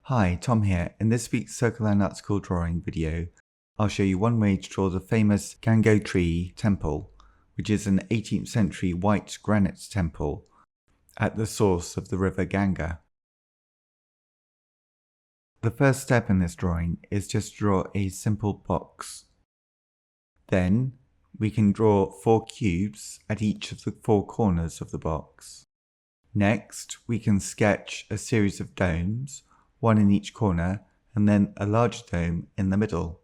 Hi, Tom here. In this week's Circle and Optical drawing video, I'll show you one way to draw the famous Gangotri temple, which is an 18th century white granite temple at the source of the river Ganga. The first step in this drawing is just to draw a simple box. Then we can draw 4 cubes at each of the 4 corners of the box. Next, we can sketch a series of domes, one in each corner, and then a large dome in the middle.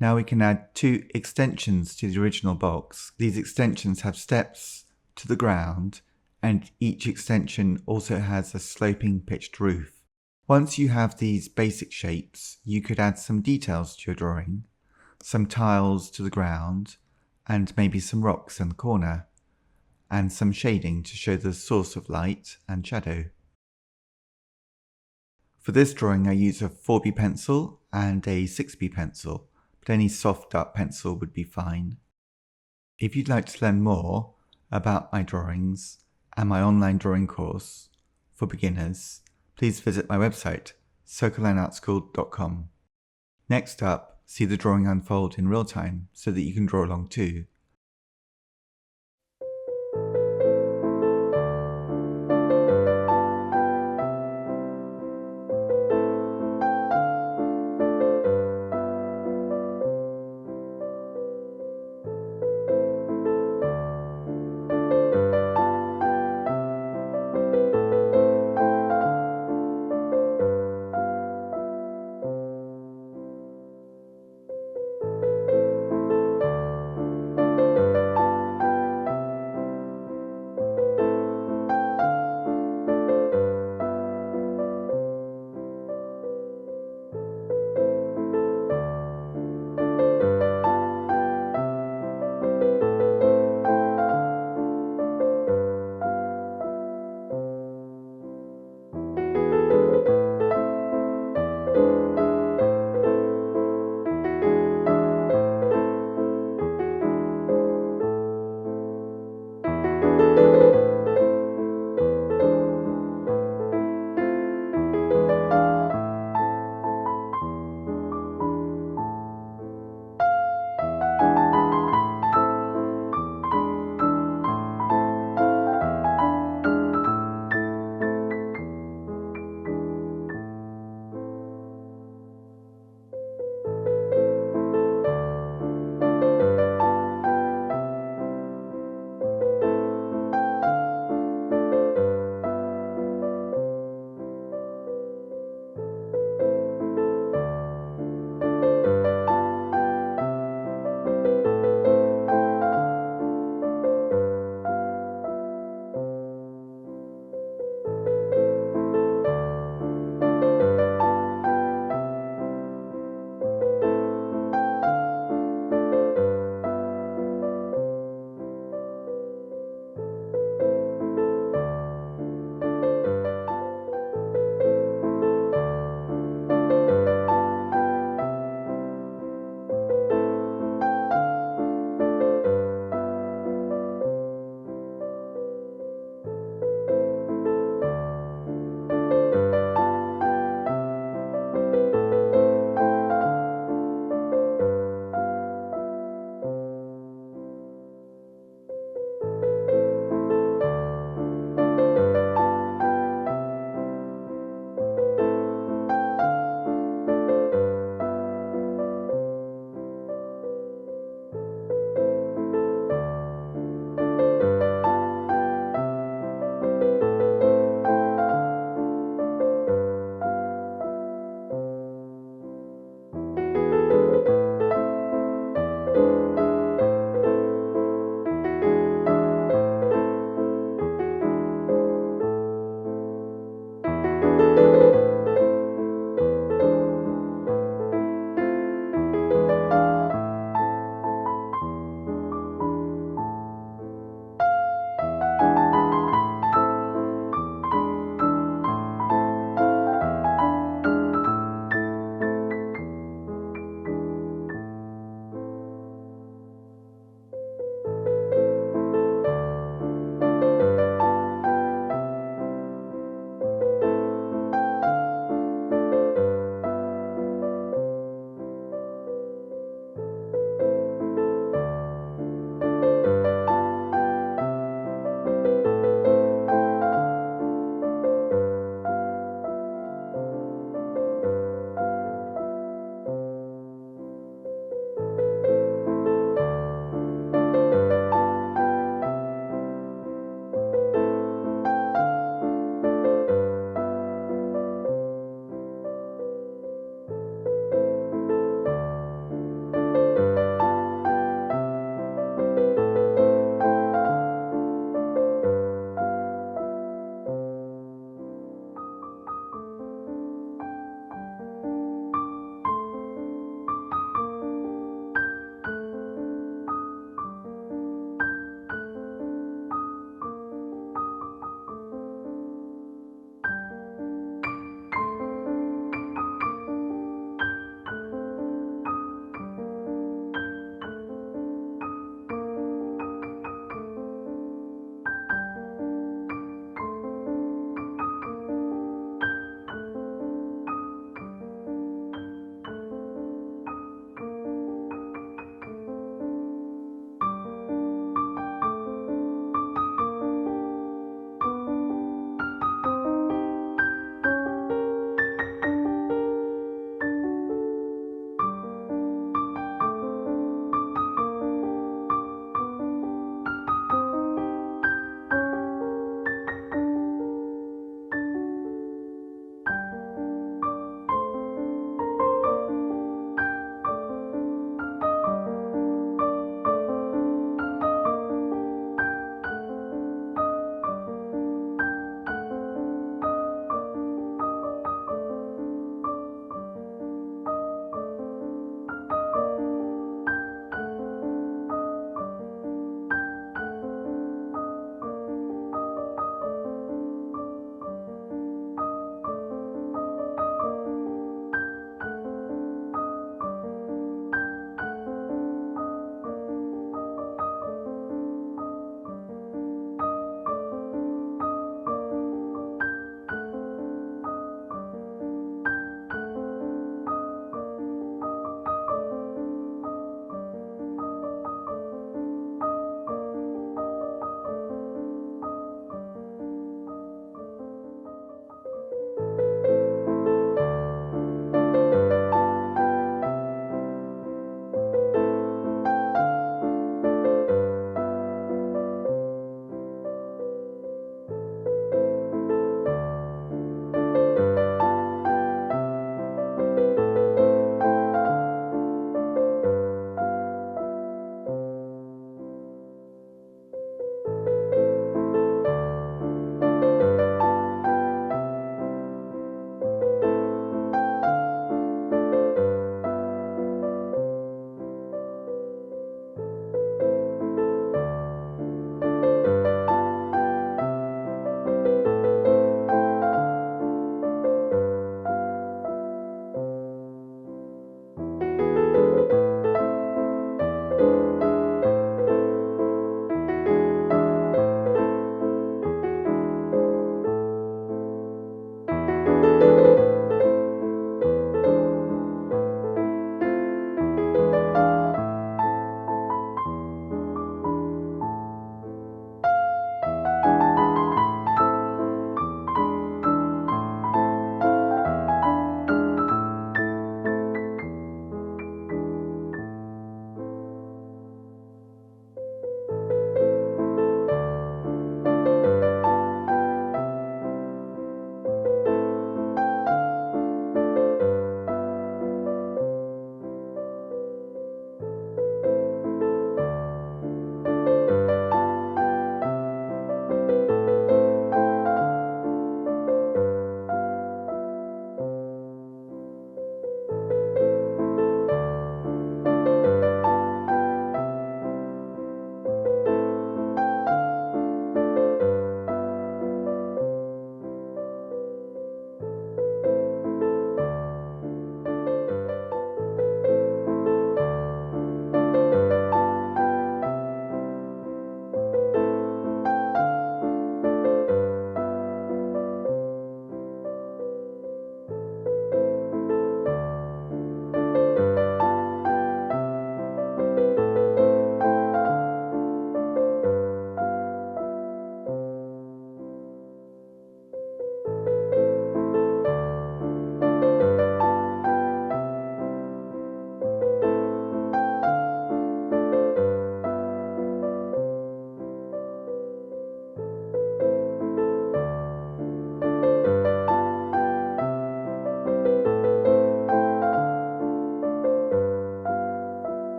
Now we can add 2 extensions to the original box. These extensions have steps to the ground, and each extension also has a sloping pitched roof. Once you have these basic shapes, you could add some details to your drawing, some tiles to the ground, and maybe some rocks in the corner, and some shading to show the source of light and shadow. For this drawing I use a 4B pencil and a 6B pencil, but any soft dark pencil would be fine. If you'd like to learn more about my drawings and my online drawing course for beginners, please visit my website, circleandartschool.com. Next up, see the drawing unfold in real time so that you can draw along too.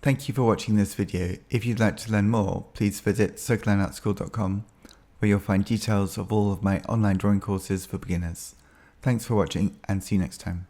Thank you for watching this video. If you'd like to learn more, please visit circleandartschool.com, where you'll find details of all of my online drawing courses for beginners. Thanks for watching and see you next time.